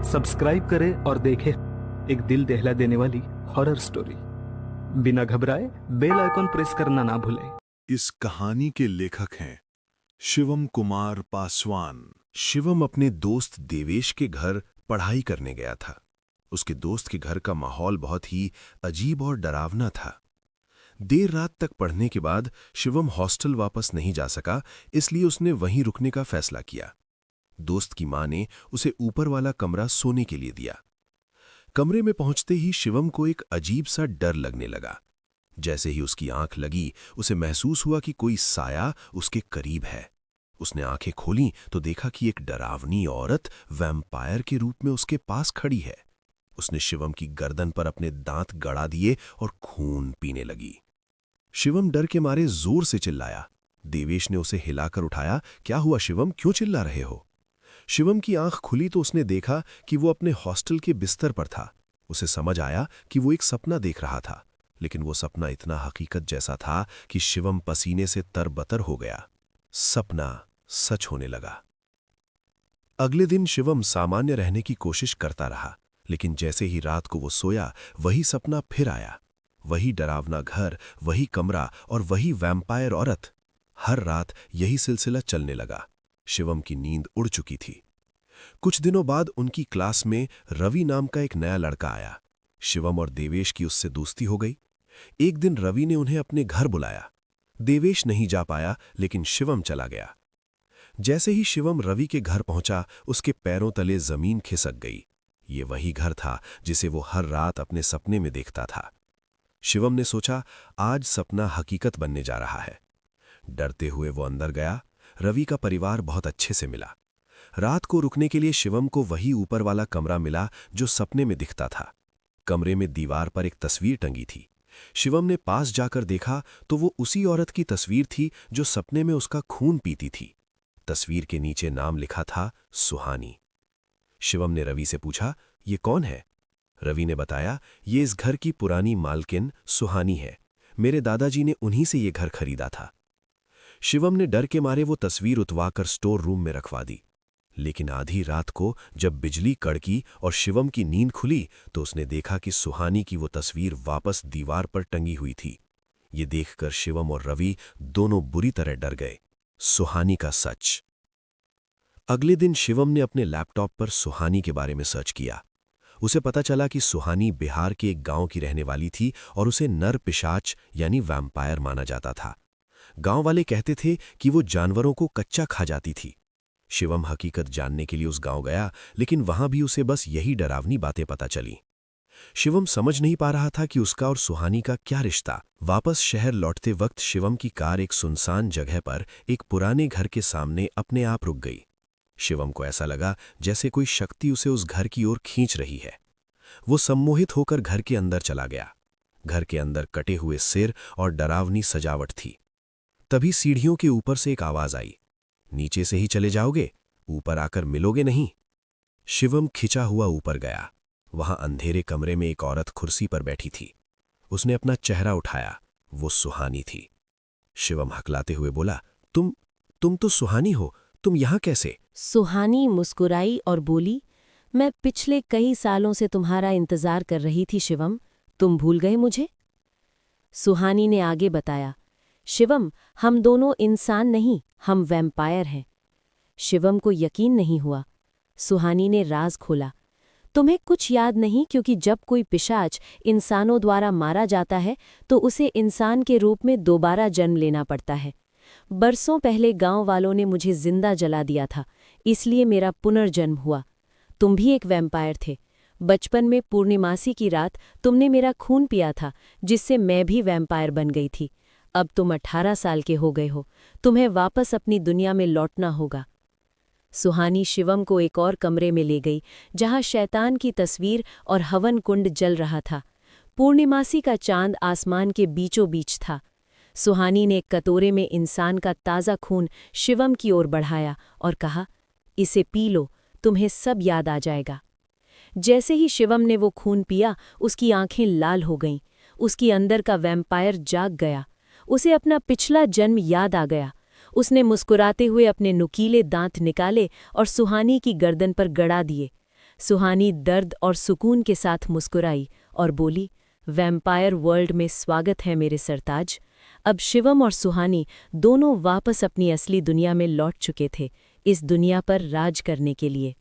Subscribe करें और देखें एक दिल दहला देने वाली हॉरर स्टोरी। बिना घबराए बेल आइकॉन प्रेस करना ना भूलें। इस कहानी के लेखक हैं शिवम कुमार पासवान। शिवम अपने दोस्त देवेश के घर पढ़ाई करने गया था। उसके दोस्त के घर का माहौल बहुत ही अजीब और डरावना था। देर रात तक पढ़ने के बाद शिवम हॉस्टल वापस नहीं जा सका, इसलिए उसने वहीं रुकने का फैसला किया। दोस्त की मां ने उसे ऊपर वाला कमरा सोने के लिए दिया। कमरे में पहुंचते ही शिवम को एक अजीब सा डर लगने लगा। जैसे ही उसकी आंख लगी, उसे महसूस हुआ कि कोई साया उसके करीब है। उसने आंखें खोलीं तो देखा कि एक डरावनी औरत वैम्पायर के रूप में उसके पास खड़ी है। उसने शिवम की गर्दन पर अपने दांत गड़ा दिए और खून पीने लगी। शिवम डर के मारे जोर से चिल्लाया। देवेश ने उसे हिलाकर उठाया। क्या हुआ शिवम, क्यों चिल्ला रहे हो? शिवम की आंख खुली तो उसने देखा कि वो अपने हॉस्टल के बिस्तर पर था। उसे समझ आया कि वो एक सपना देख रहा था, लेकिन वो सपना इतना हकीकत जैसा था कि शिवम पसीने से तरबतर हो गया। सपना सच होने लगा। अगले दिन शिवम सामान्य रहने की कोशिश करता रहा, लेकिन जैसे ही रात को वो सोया, वही सपना फिर आया। वही डरावना घर, वही कमरा और वही वैम्पायर औरत। हर रात यही सिलसिला चलने लगा। शिवम की नींद उड़ चुकी थी। कुछ दिनों बाद उनकी क्लास में रवि नाम का एक नया लड़का आया। शिवम और देवेश की उससे दोस्ती हो गई। एक दिन रवि ने उन्हें अपने घर बुलाया। देवेश नहीं जा पाया, लेकिन शिवम चला गया। जैसे ही शिवम रवि के घर पहुंचा, उसके पैरों तले जमीन खिसक गई। ये वही घर था जिसे वो हर रात अपने सपने में देखता था। शिवम ने सोचा, आज सपना हकीकत बनने जा रहा है। डरते हुए वो अंदर गया। रवि का परिवार बहुत अच्छे से मिला। रात को रुकने के लिए शिवम को वही ऊपर वाला कमरा मिला जो सपने में दिखता था। कमरे में दीवार पर एक तस्वीर टंगी थी। शिवम ने पास जाकर देखा तो वो उसी औरत की तस्वीर थी जो सपने में उसका खून पीती थी। तस्वीर के नीचे नाम लिखा था सुहानी। शिवम ने रवि से पूछा, ये कौन है? रवि ने बताया, ये इस घर की पुरानी मालकिन सुहानी है। मेरे दादाजी ने उन्हीं से ये घर खरीदा था। शिवम ने डर के मारे वो तस्वीर उतवाकर स्टोर रूम में रखवा दी। लेकिन आधी रात को जब बिजली कड़की और शिवम की नींद खुली तो उसने देखा कि सुहानी की वो तस्वीर वापस दीवार पर टंगी हुई थी। ये देखकर शिवम और रवि दोनों बुरी तरह डर गए। सुहानी का सच। अगले दिन शिवम ने अपने लैपटॉप पर सुहानी के बारे में सर्च किया। उसे पता चला कि सुहानी बिहार के एक गांव की रहने वाली थी और उसे नर पिशाच यानी वैम्पायर माना जाता था। गांव वाले कहते थे कि वो जानवरों को कच्चा खा जाती थी। शिवम हकीकत जानने के लिए उस गांव गया, लेकिन वहां भी उसे बस यही डरावनी बातें पता चली। शिवम समझ नहीं पा रहा था कि उसका और सुहानी का क्या रिश्ता। वापस शहर लौटते वक्त शिवम की कार एक सुनसान जगह पर एक पुराने घर के सामने अपने आप रुक गई। शिवम को ऐसा लगा जैसे कोई शक्ति उसे उस घर की ओर खींच रही है। वो सम्मोहित होकर घर के अंदर चला गया। घर के अंदर कटे हुए सिर और डरावनी सजावट थी। तभी सीढ़ियों के ऊपर से एक आवाज आई, नीचे से ही चले जाओगे, ऊपर आकर मिलोगे नहीं। शिवम खिंचा हुआ ऊपर गया। वहां अंधेरे कमरे में एक औरत कुर्सी पर बैठी थी। उसने अपना चेहरा उठाया। वो सुहानी थी। शिवम हकलाते हुए बोला, तुम तो सुहानी हो, तुम यहां कैसे? सुहानी मुस्कुराई और बोली, मैं पिछले कई सालों से तुम्हारा इंतजार कर रही थी शिवम, तुम भूल गए मुझे? सुहानी ने आगे बताया, शिवम, हम दोनों इंसान नहीं, हम वैम्पायर हैं। शिवम को यकीन नहीं हुआ। सुहानी ने राज खोला, तुम्हें कुछ याद नहीं, क्योंकि जब कोई पिशाच इंसानों द्वारा मारा जाता है तो उसे इंसान के रूप में दोबारा जन्म लेना पड़ता है। बरसों पहले गांव वालों ने मुझे जिंदा जला दिया था, इसलिए मेरा पुनर्जन्म हुआ। तुम भी एक वैम्पायर थे। बचपन में पूर्णिमासी की रात तुमने मेरा खून पिया था, जिससे मैं भी वैम्पायर बन गई थी। अब तुम 18 साल के हो गए हो, तुम्हें वापस अपनी दुनिया में लौटना होगा। सुहानी शिवम को एक और कमरे में ले गई, जहां शैतान की तस्वीर और हवन कुंड जल रहा था। पूर्णिमासी का चांद आसमान के बीचों बीच था। सुहानी ने एक कटोरे में इंसान का ताज़ा खून शिवम की ओर बढ़ाया और कहा, इसे पी लो, तुम्हें सब याद आ जाएगा। जैसे ही शिवम ने वो खून पिया, उसकी आंखें लाल हो गईं। उसकी अंदर का वैम्पायर जाग गया। उसे अपना पिछला जन्म याद आ गया। उसने मुस्कुराते हुए अपने नुकीले दांत निकाले और सुहानी की गर्दन पर गड़ा दिए। सुहानी दर्द और सुकून के साथ मुस्कुराई और बोली, वैम्पायर वर्ल्ड में स्वागत है मेरे सरताज। अब शिवम और सुहानी दोनों वापस अपनी असली दुनिया में लौट चुके थे, इस दुनिया पर राज करने के लिए।